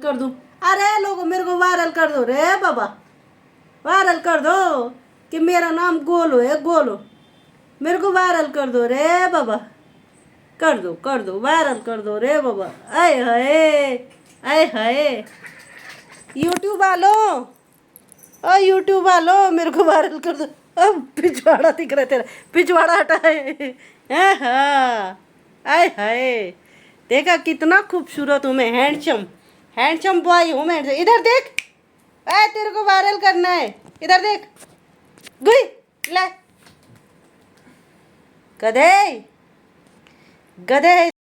कर दूं। अरे लोगों मेरे को वायरल कर दो रे बाबा, वायरल कर दो कि मेरा नाम गोलू है, गोलू। मेरे को वायरल कर दो रे बाबा, कर दो वायरल कर दो रे बाबा। आए हाय, आए हाय, यूट्यूब वालों, ओ यूट्यूब वालों मेरे को वायरल कर दो। अब पिछवाड़ा दिख रहा है तेरा, पिछवाड़ा हटा है। हाँ, आए हाय, देखा कितना खूबसूरत हूँ मैं, हैंडसम, हैंडसम बॉय हूँ मैं। इधर देख, ए तेरे को वायरल करना है, इधर देख, गुई ले, गधे, गधे है